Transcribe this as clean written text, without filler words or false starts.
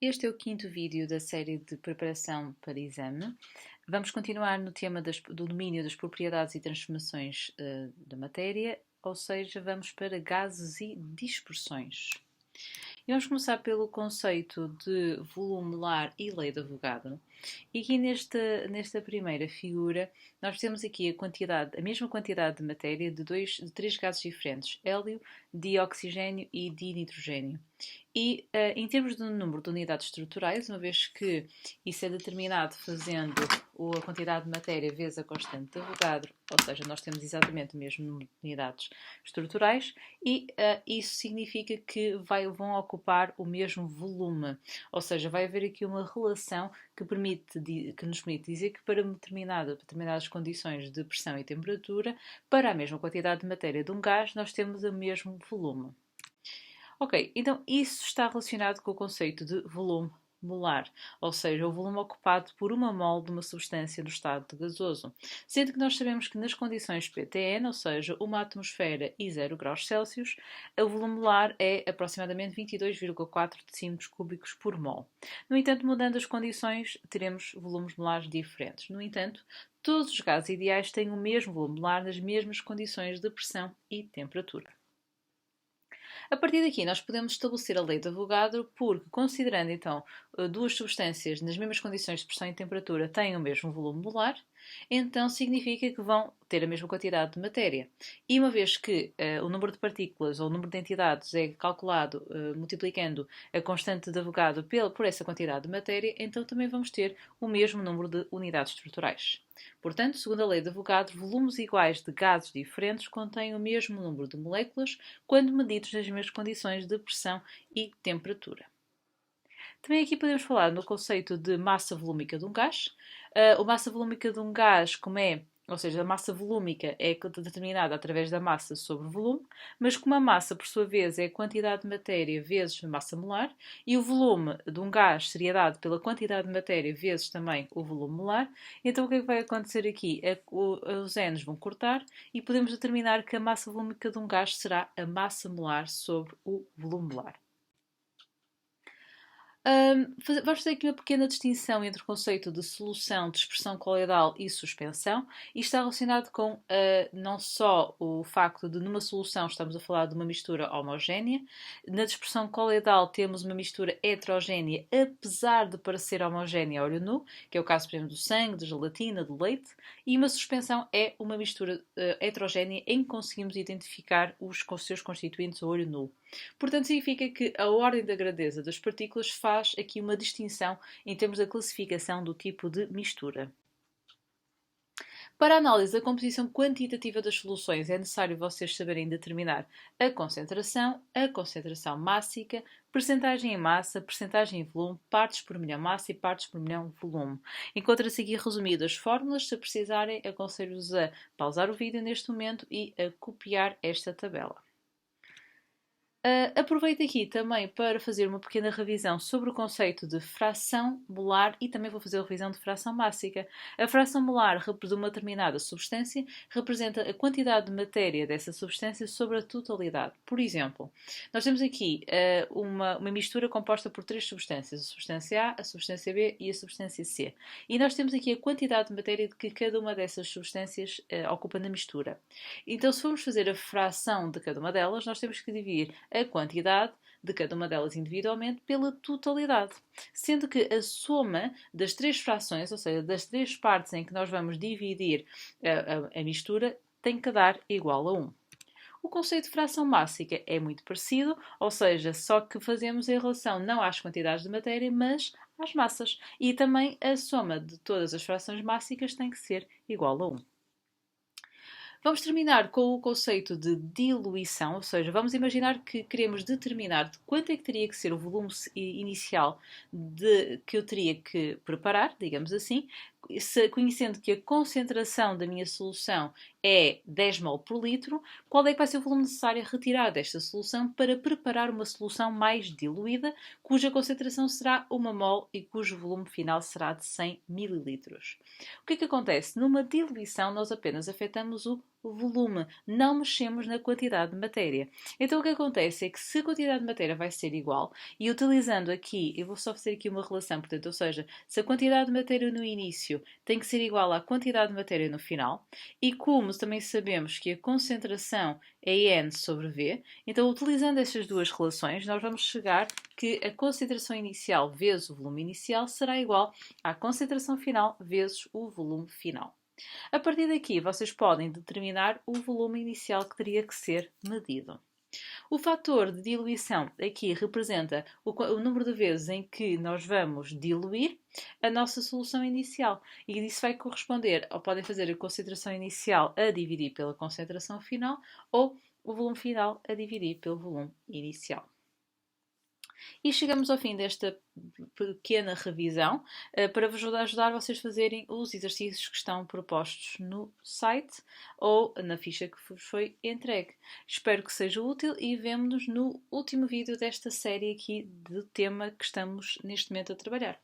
Este é o quinto vídeo da série de preparação para exame. Vamos continuar no tema do domínio das propriedades e transformações da matéria, ou seja, vamos para gases e dispersões. E vamos começar pelo conceito de volume molar e lei de Avogadro. E aqui nesta primeira figura, nós temos aqui a mesma quantidade de matéria de três gases diferentes: hélio, dioxigênio e dinitrogênio. E em termos de número de unidades estruturais, uma vez que isso é determinado fazendo a quantidade de matéria vezes a constante de Avogadro, ou seja, nós temos exatamente o mesmo número de unidades estruturais, e isso significa que vão ocupar o mesmo volume, ou seja, vai haver aqui uma relação que nos permite dizer que para determinadas condições de pressão e temperatura, para a mesma quantidade de matéria de um gás, nós temos o mesmo volume. Ok, então isso está relacionado com o conceito de volume molar, ou seja, o volume ocupado por uma mole de uma substância no estado de gasoso. Sendo que nós sabemos que nas condições PTN, ou seja, uma atmosfera e 0 graus Celsius, o volume molar é aproximadamente 22,4 decímetros cúbicos por mol. No entanto, mudando as condições, teremos volumes molares diferentes. No entanto, todos os gases ideais têm o mesmo volume molar nas mesmas condições de pressão e temperatura. A partir daqui, nós podemos estabelecer a lei de Avogadro porque, considerando então duas substâncias nas mesmas condições de pressão e temperatura têm o mesmo volume molar, então significa que vão ter a mesma quantidade de matéria. E uma vez que o número de partículas ou o número de entidades é calculado multiplicando a constante de Avogadro por essa quantidade de matéria, então também vamos ter o mesmo número de unidades estruturais. Portanto, segundo a lei de Avogadro, volumes iguais de gases diferentes contêm o mesmo número de moléculas quando medidos nas mesmas condições de pressão e temperatura. Também aqui podemos falar no conceito de massa volúmica de um gás. A massa volúmica de um gás, ou seja, a massa volúmica é determinada através da massa sobre volume, mas como a massa, por sua vez, é a quantidade de matéria vezes a massa molar, e o volume de um gás seria dado pela quantidade de matéria vezes também o volume molar, então o que é que vai acontecer aqui? Os N's vão cortar e podemos determinar que a massa volúmica de um gás será a massa molar sobre o volume molar. Vamos fazer aqui uma pequena distinção entre o conceito de solução, dispersão coloidal e suspensão. Isto está relacionado com não só o facto de numa solução estamos a falar de uma mistura homogénea, na dispersão coloidal temos uma mistura heterogénea, apesar de parecer homogénea a olho nu, que é o caso, por exemplo, do sangue, da gelatina, do leite, e uma suspensão é uma mistura heterogénea em que conseguimos identificar os seus constituintes a olho nu. Portanto, significa que a ordem da grandeza das partículas faz aqui uma distinção em termos da classificação do tipo de mistura. Para a análise da composição quantitativa das soluções é necessário vocês saberem determinar a concentração mássica, percentagem em massa, percentagem em volume, partes por milhão massa e partes por milhão volume. Encontra-se aqui resumidas as fórmulas. Se precisarem, aconselho-vos a pausar o vídeo neste momento e a copiar esta tabela. Aproveito aqui também para fazer uma pequena revisão sobre o conceito de fração molar e também vou fazer a revisão de fração mássica. A fração molar de uma determinada substância representa a quantidade de matéria dessa substância sobre a totalidade. Por exemplo, nós temos aqui uma mistura composta por três substâncias: a substância A, a substância B e a substância C. E nós temos aqui a quantidade de matéria que cada uma dessas substâncias ocupa na mistura. Então, se formos fazer a fração de cada uma delas, nós temos que dividir a quantidade de cada uma delas individualmente pela totalidade, sendo que a soma das três frações, ou seja, das três partes em que nós vamos dividir a mistura, tem que dar igual a 1. O conceito de fração mássica é muito parecido, ou seja, só que fazemos em relação não às quantidades de matéria, mas às massas. E também a soma de todas as frações mássicas tem que ser igual a 1. Vamos terminar com o conceito de diluição, ou seja, vamos imaginar que queremos determinar de quanto é que teria que ser o volume inicial que eu teria que preparar, digamos assim, conhecendo que a concentração da minha solução é 10 mol por litro, qual é que vai ser o volume necessário a retirar desta solução para preparar uma solução mais diluída, cuja concentração será 1 mol e cujo volume final será de 100 ml. O que é que acontece? Numa diluição, nós apenas afetamos o volume. Não mexemos na quantidade de matéria. Então o que acontece é que se a quantidade de matéria vai ser igual, e utilizando aqui, eu vou só fazer aqui uma relação, portanto, ou seja, se a quantidade de matéria no início tem que ser igual à quantidade de matéria no final, e como também sabemos que a concentração é N sobre V, então utilizando estas duas relações, nós vamos chegar que a concentração inicial vezes o volume inicial será igual à concentração final vezes o volume final. A partir daqui, vocês podem determinar o volume inicial que teria que ser medido. O fator de diluição aqui representa o número de vezes em que nós vamos diluir a nossa solução inicial. E isso vai corresponder, ou podem fazer a concentração inicial a dividir pela concentração final, ou o volume final a dividir pelo volume inicial. E chegamos ao fim desta pequena revisão para vos ajudar vocês a fazerem os exercícios que estão propostos no site ou na ficha que vos foi entregue. Espero que seja útil e vemo-nos no último vídeo desta série aqui do tema que estamos neste momento a trabalhar.